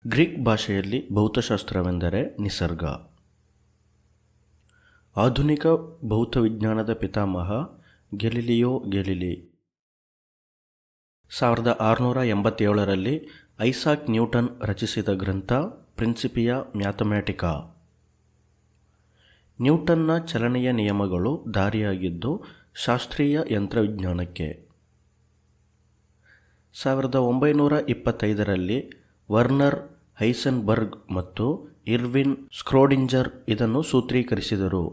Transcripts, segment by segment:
Greek ಭಾಷೆಯಲ್ಲಿ ಭೌತಶಾಸ್ತ್ರವೆಂದರೆ ನಿಸರ್ಗ. ಆಧುನಿಕ ಭೌತವಿಜ್ಞಾನದ ಪಿತಾಮಹ ಗೆಲಿಲಿಯೋ ಗೆಲಿಲಿ 1687ರಲ್ಲಿ ಐಸಾಕ್ ನ್ಯೂಟನ್ ರಚಿಸಿದ ಗ್ರಂಥ ಪ್ರಿನ್ಸಿಪಿಯಾ ಮ್ಯಾಥಮ್ಯಾಟಿಕಾ. ನ್ಯೂಟನ್ನ ಚಲನೆಯ ನಿಯಮಗಳು ದಾರಿಯಾಗಿದ್ದು ಶಾಸ್ತ್ರೀಯ ಯಂತ್ರವಿಜ್ಞಾನಕ್ಕೆ. 1925ರಲ್ಲಿ ವರ್ನರ್ ಹೈಸೆನ್ಬರ್ಗ್ ಮತ್ತು ಇರ್ವಿನ್ ಸ್ಕ್ರೋಡಿಂಜರ್ ಇದನ್ನು ಸೂತ್ರೀಕರಿಸಿದರು.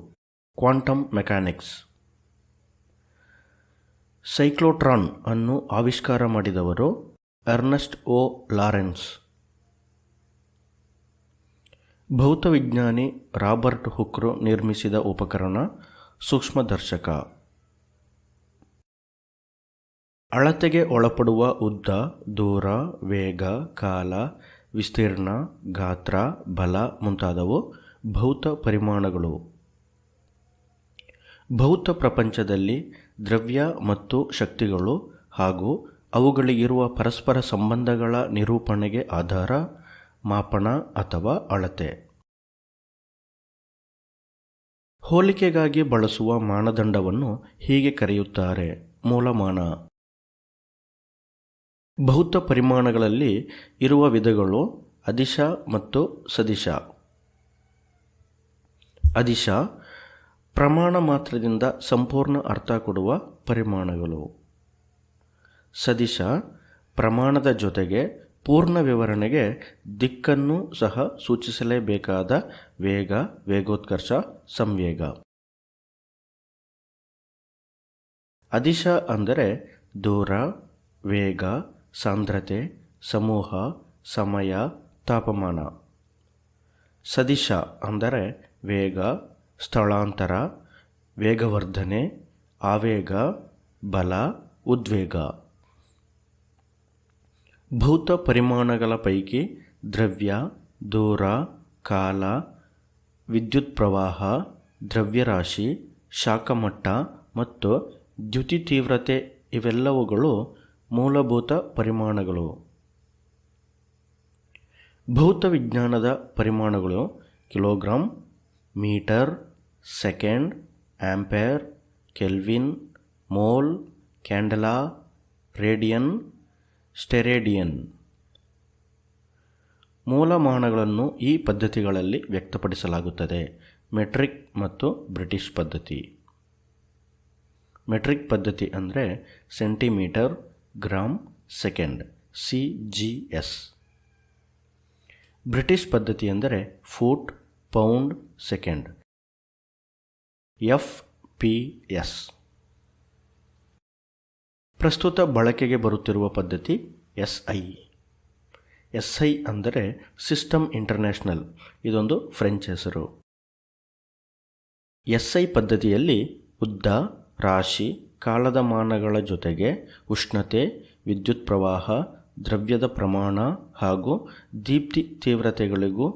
Quantum mechanics. ಸೈಕ್ಲೋಟ್ರಾನ್ ಅನ್ನು ಆವಿಷ್ಕಾರ ಮಾಡಿದವರು ಎರ್ನೆಸ್ಟ್ ಒ ಲಾರೆನ್ಸ್. ಭೌತವಿಜ್ಞಾನಿ ರಾಬರ್ಟ್ ಹುಕ್ ನಿರ್ಮಿಸಿದ ಉಪಕರಣ ಸೂಕ್ಷ್ಮದರ್ಶಕ. ಅಳತೆಗೆ ಒಳಪಡುವ ಉದ್ದ, ದೂರ, ವೇಗ, ಕಾಲ, ವಿಸ್ತೀರ್ಣ, ಗಾತ್ರ, ಬಲ ಮುಂತಾದವು ಭೌತ ಪರಿಮಾಣಗಳು. ಭೌತ ಪ್ರಪಂಚದಲ್ಲಿ ದ್ರವ್ಯ ಮತ್ತು ಶಕ್ತಿಗಳು ಹಾಗೂ ಅವುಗಳಿಗಿರುವ ಪರಸ್ಪರ ಸಂಬಂಧಗಳ ನಿರೂಪಣೆಗೆ ಆಧಾರ, ಮಾಪನ ಅಥವಾ ಅಳತೆ. ಹೋಲಿಕೆಗಾಗಿ ಬಳಸುವ ಮಾನದಂಡವನ್ನು ಹೀಗೆ ಕರೆಯುತ್ತಾರೆ: ಮೂಲಮಾನ. ಭೌತ ಪರಿಮಾಣಗಳಲ್ಲಿ ಇರುವ ವಿಧಗಳು ಅದಿಶ ಮತ್ತು ಸದಿಶ. ಅದಿಶ ಪ್ರಮಾಣ ಮಾತ್ರದಿಂದ ಸಂಪೂರ್ಣ ಅರ್ಥ ಕೊಡುವ ಪರಿಮಾಣಗಳು. ಸದಿಶ ಪ್ರಮಾಣದ ಜೊತೆಗೆ ಪೂರ್ಣ ವಿವರಣೆಗೆ ದಿಕ್ಕನ್ನು ಸಹ ಸೂಚಿಸಲೇಬೇಕಾದ ವೇಗ, ವೇಗೋತ್ಕರ್ಷ, ಸಂವೇಗ. ಅದಿಶ ಅಂದರೆ ದೂರ, ವೇಗ, ಸಾಂದ್ರತೆ, ಸಮೂಹ, ಸಮಯ, ತಾಪಮಾನ. ಸದಿಶ ಅಂದರೆ ವೇಗ, ಸ್ಥಳಾಂತರ, ವೇಗವರ್ಧನೆ, ಆವೇಗ, ಬಲ, ಉದ್ವೇಗ. ಭೌತ ಪರಿಮಾಣಗಳ ಪೈಕಿ ದ್ರವ್ಯ, ದೂರ, ಕಾಲ, ವಿದ್ಯುತ್ ಪ್ರವಾಹ, ದ್ರವ್ಯರಾಶಿ, ಶಾಖಮಟ್ಟ ಮತ್ತು ದ್ಯುತಿ ತೀವ್ರತೆ ಇವೆಲ್ಲವುಗಳು ಮೂಲಭೂತ ಪರಿಮಾಣಗಳು. ಭೌತವಿಜ್ಞಾನದ ಪರಿಮಾಣಗಳು kilogram, metre, second, ampere, kelvin, mole, candela, radian, steradian. ಮೂಲಮಾನಗಳನ್ನು ಈ ಪದ್ಧತಿಗಳಲ್ಲಿ ವ್ಯಕ್ತಪಡಿಸಲಾಗುತ್ತದೆ: ಮೆಟ್ರಿಕ್ ಮತ್ತು ಬ್ರಿಟಿಷ್ ಪದ್ಧತಿ. ಮೆಟ್ರಿಕ್ ಪದ್ಧತಿ ಅಂದರೆ centimetre, gram, second, CGS. British ಪದ್ಧತಿ ಎಂದರೆ ಫೂಟ್, ಪೌಂಡ್, ಸೆಕೆಂಡ್, FPS. ಪ್ರಸ್ತುತ ಬಳಕೆಗೆ ಬರುತ್ತಿರುವ ಪದ್ಧತಿ SI. SI ಅಂದರೆ ಸಿಸ್ಟಮ್ ಇಂಟರ್ನ್ಯಾಷನಲ್. ಇದೊಂದು ಫ್ರೆಂಚ್ ಹೆಸರು. SI ಪದ್ಧತಿಯಲ್ಲಿ ಉದ್ದ, ರಾಶಿ, ಕಾಲದ ಮಾನಗಳ ಜೊತೆಗೆ ಉಷ್ಣತೆ, ವಿದ್ಯುತ್ ಪ್ರವಾಹ, ದ್ರವ್ಯದ ಪ್ರಮಾಣ ಹಾಗೂ ದೀಪ್ತಿ ತೀವ್ರತೆಗಳಿಗೂ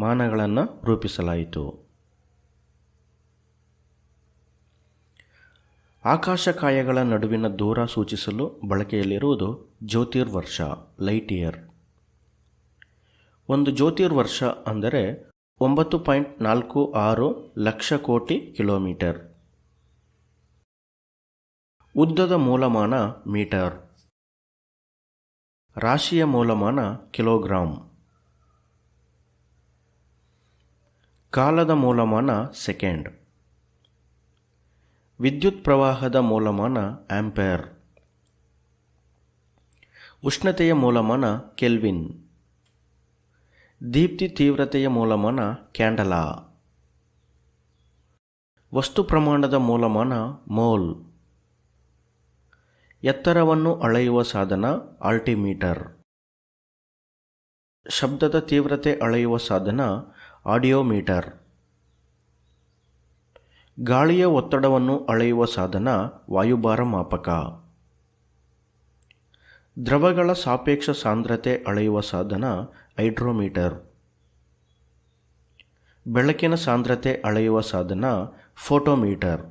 ಮಾನಗಳನ್ನು ರೂಪಿಸಲಾಯಿತು. ಆಕಾಶಕಾಯಗಳ ನಡುವಿನ ದೂರ ಸೂಚಿಸಲು ಬಳಕೆಯಲ್ಲಿರುವುದು ಜ್ಯೋತಿರ್ವರ್ಷ, ಲೈಟ್ ಇಯರ್. ಒಂದು ಜ್ಯೋತಿರ್ವರ್ಷ ಅಂದರೆ 9.46 ಲಕ್ಷ ಕೋಟಿ ಕಿಲೋಮೀಟರ್. ಉದ್ದದ ಮೂಲಮಾನ ಮೀಟರ್. ರಾಶಿಯ ಮೂಲಮಾನ ಕಿಲೋಗ್ರಾಂ. ಕಾಲದ ಮೂಲಮಾನ ಸೆಕೆಂಡ್. ವಿದ್ಯುತ್ ಪ್ರವಾಹದ ಮೂಲಮಾನ ಆಂಪೇರ್. ಉಷ್ಣತೆಯ ಮೂಲಮಾನ ಕೆಲ್ವಿನ್. ದೀಪ್ತಿ ತೀವ್ರತೆಯ ಮೂಲಮಾನ ಕ್ಯಾಂಡಲಾ. ವಸ್ತು ಪ್ರಮಾಣದ ಮೂಲಮಾನ ಮೋಲ್. ಎತ್ತರವನ್ನು ಅಳೆಯುವ ಸಾಧನ ಆಲ್ಟಿಮೀಟರ್. ಶಬ್ದದ ತೀವ್ರತೆ ಅಳೆಯುವ ಸಾಧನ ಆಡಿಯೋಮೀಟರ್. ಗಾಳಿಯ ಒತ್ತಡವನ್ನು ಅಳೆಯುವ ಸಾಧನ ವಾಯುಭಾರ ಮಾಪಕ. ದ್ರವಗಳ ಸಾಪೇಕ್ಷ ಸಾಂದ್ರತೆ ಅಳೆಯುವ ಸಾಧನ ಹೈಡ್ರೋಮೀಟರ್. ಬೆಳಕಿನ ಸಾಂದ್ರತೆ ಅಳೆಯುವ ಸಾಧನ ಫೋಟೋಮೀಟರ್.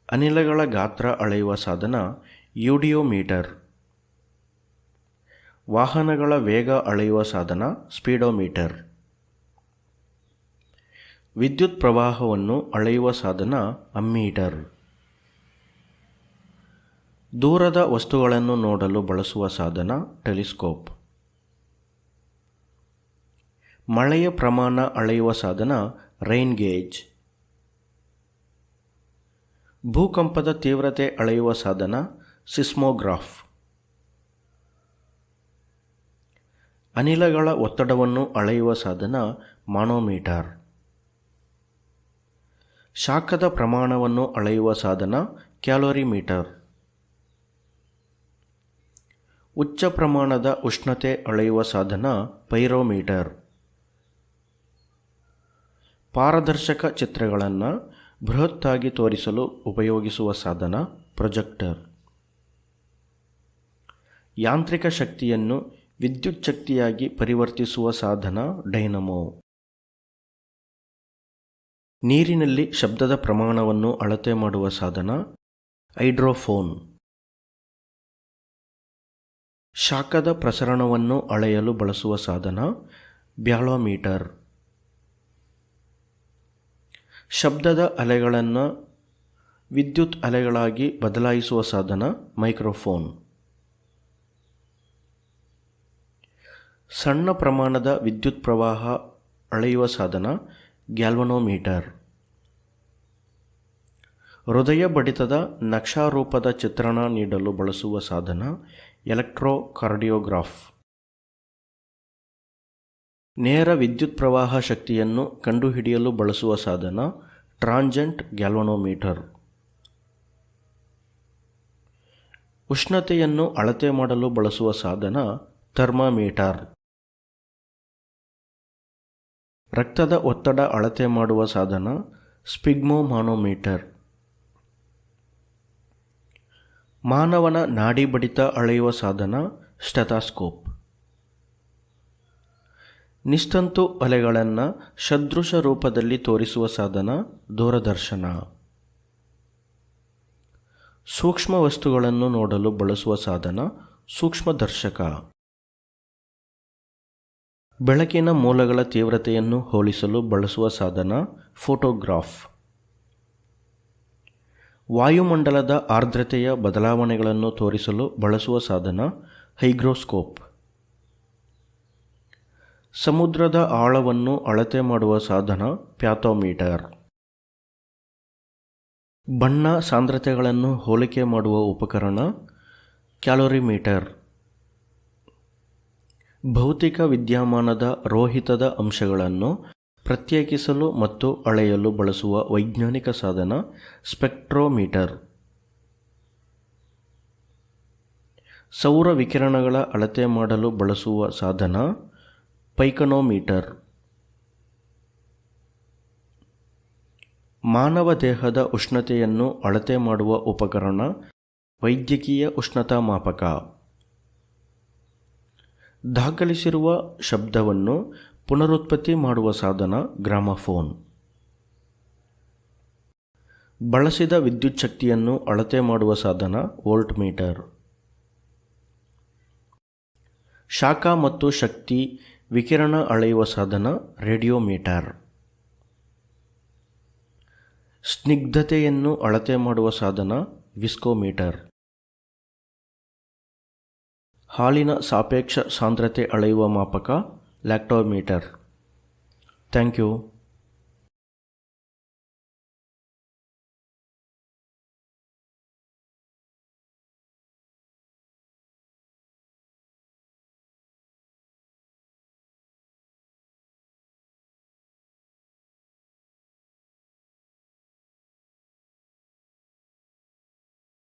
ಅನಿಲಗಳ ಗಾತ್ರ ಅಳೆಯುವ ಸಾಧನ ಯೂಡಿಯೋಮೀಟರ್. ವಾಹನಗಳ ವೇಗ ಅಳೆಯುವ ಸಾಧನ ಸ್ಪೀಡೋಮೀಟರ್. ವಿದ್ಯುತ್ ಪ್ರವಾಹವನ್ನು ಅಳೆಯುವ ಸಾಧನ ಅಮ್ಮೀಟರ್. ದೂರದ ವಸ್ತುಗಳನ್ನು ನೋಡಲು ಬಳಸುವ ಸಾಧನ ಟೆಲಿಸ್ಕೋಪ್. ಮಳೆಯ ಪ್ರಮಾಣ ಅಳೆಯುವ ಸಾಧನ ರೈನ್ ಗೇಜ್. ಭೂಕಂಪದ ತೀವ್ರತೆ ಅಳೆಯುವ ಸಾಧನ ಸಿಸ್ಮೋಗ್ರಾಫ್. ಅನಿಲಗಳ ಒತ್ತಡವನ್ನು ಅಳೆಯುವ ಸಾಧನ ಮಾನೋಮೀಟರ್. ಶಾಖದ ಪ್ರಮಾಣವನ್ನು ಅಳೆಯುವ ಸಾಧನ ಕ್ಯಾಲೋರಿಮೀಟರ್. ಉಚ್ಚ ಪ್ರಮಾಣದ ಉಷ್ಣತೆ ಅಳೆಯುವ ಸಾಧನ ಪೈರೋಮೀಟರ್. ಪಾರದರ್ಶಕ ಚಿತ್ರಗಳನ್ನು ಬೃಹತ್ತಾಗಿ ತೋರಿಸಲು ಉಪಯೋಗಿಸುವ ಸಾಧನ ಪ್ರೊಜೆಕ್ಟರ್. ಯಾಂತ್ರಿಕ ಶಕ್ತಿಯನ್ನು ವಿದ್ಯುತ್ ಶಕ್ತಿಯಾಗಿ ಪರಿವರ್ತಿಸುವ ಸಾಧನ ಡೈನಮೋ. ನೀರಿನಲ್ಲಿ ಶಬ್ದದ ಪ್ರಮಾಣವನ್ನು ಅಳತೆ ಮಾಡುವ ಸಾಧನ ಹೈಡ್ರೋಫೋನ್. ಶಾಖದ ಪ್ರಸರಣವನ್ನು ಅಳೆಯಲು ಬಳಸುವ ಸಾಧನ ಬ್ಯಾರೋಮೀಟರ್. ಶಬ್ದದ ಅಲೆಗಳನ್ನು ವಿದ್ಯುತ್ ಅಲೆಗಳಾಗಿ ಬದಲಾಯಿಸುವ ಸಾಧನ ಮೈಕ್ರೋಫೋನ್. ಸಣ್ಣ ಪ್ರಮಾಣದ ವಿದ್ಯುತ್ ಪ್ರವಾಹ ಅಳೆಯುವ ಸಾಧನ ಗ್ಯಾಲ್ವನೋಮೀಟರ್. ಹೃದಯ ಬಡಿತದ ನಕ್ಷಾರೂಪದ ಚಿತ್ರಣ ನೀಡಲು ಬಳಸುವ ಸಾಧನ ಎಲೆಕ್ಟ್ರೋಕಾರ್ಡಿಯೋಗ್ರಾಫ್. ನೇರ ವಿದ್ಯುತ್ ಪ್ರವಾಹ ಶಕ್ತಿಯನ್ನು ಕಂಡುಹಿಡಿಯಲು ಬಳಸುವ ಸಾಧನ ಟ್ರಾನ್ಸಿಯಂಟ್ ಗ್ಯಾಲ್ವನೋಮೀಟರ್. ಉಷ್ಣತೆಯನ್ನು ಅಳತೆ ಮಾಡಲು ಬಳಸುವ ಸಾಧನ ಥರ್ಮಾಮೀಟರ್. ರಕ್ತದ ಒತ್ತಡ ಅಳತೆ ಮಾಡುವ ಸಾಧನ ಸ್ಪಿಗ್ಮೋಮಾನೋಮೀಟರ್. ಮಾನವನ ನಾಡಿ ಬಡಿತ ಅಳೆಯುವ ಸಾಧನ ಸ್ಟೆಥಾಸ್ಕೋಪ್. ನಿಸ್ತಂತು ಅಲೆಗಳನ್ನು ಸದೃಶ ರೂಪದಲ್ಲಿ ತೋರಿಸುವ ಸಾಧನ ದೂರದರ್ಶನ. ಸೂಕ್ಷ್ಮ ವಸ್ತುಗಳನ್ನು ನೋಡಲು ಬಳಸುವ ಸಾಧನ ಸೂಕ್ಷ್ಮದರ್ಶಕ. ಬೆಳಕಿನ ಮೂಲಗಳ ತೀವ್ರತೆಯನ್ನು ಹೋಲಿಸಲು ಬಳಸುವ ಸಾಧನ ಫೋಟೋಗ್ರಾಫ್. ವಾಯುಮಂಡಲದ ಆರ್ದ್ರತೆಯ ಬದಲಾವಣೆಗಳನ್ನು ತೋರಿಸಲು ಬಳಸುವ ಸಾಧನ ಹೈಗ್ರೋಸ್ಕೋಪ್. ಸಮುದ್ರದ ಆಳವನ್ನು ಅಳತೆ ಮಾಡುವ ಸಾಧನ ಪ್ಯಾಥೋಮೀಟರ್. ಬಣ್ಣ ಸಾಂದ್ರತೆಗಳನ್ನು ಹೋಲಿಕೆ ಮಾಡುವ ಉಪಕರಣ ಕ್ಯಾಲೋರಿಮೀಟರ್. ಭೌತಿಕ ವಿದ್ಯಮಾನದ ರೋಹಿತದ ಅಂಶಗಳನ್ನು ಪ್ರತ್ಯೇಕಿಸಲು ಮತ್ತು ಅಳೆಯಲು ಬಳಸುವ ವೈಜ್ಞಾನಿಕ ಸಾಧನ ಸ್ಪೆಕ್ಟ್ರೋಮೀಟರ್. ಸೌರ ವಿಕಿರಣಗಳ ಅಳತೆ ಮಾಡಲು ಬಳಸುವ ಸಾಧನ ಪೈಕನೋಮೀಟರ್. ಮಾನವ ದೇಹದ ಉಷ್ಣತೆಯನ್ನು ಅಳತೆ ಮಾಡುವ ಉಪಕರಣ ವೈದ್ಯಕೀಯ ಉಷ್ಣತಾಮಾಪಕ. ದಾಖಲಿಸಿರುವ ಶಬ್ದವನ್ನು ಪುನರುತ್ಪತ್ತಿ ಮಾಡುವ ಸಾಧನ ಗ್ರಾಮಫೋನ್. ಬಳಸಿದ ವಿದ್ಯುತ್ ಶಕ್ತಿಯನ್ನು ಅಳತೆ ಮಾಡುವ ಸಾಧನ ವೋಲ್ಟ್ ಮೀಟರ್. ಶಾಖ ಮತ್ತು ಶಕ್ತಿ ವಿಕಿರಣ ಅಳೆಯುವ ಸಾಧನ ರೇಡಿಯೋಮೀಟರ್. ಸ್ನಿಗ್ಧತೆಯನ್ನು ಅಳತೆ ಮಾಡುವ ಸಾಧನ ವಿಸ್ಕೋಮೀಟರ್. ಹಾಲಿನ ಸಾಪೇಕ್ಷ ಸಾಂದ್ರತೆ ಅಳೆಯುವ ಮಾಪಕ ಲ್ಯಾಕ್ಟೋಮೀಟರ್. Thank you.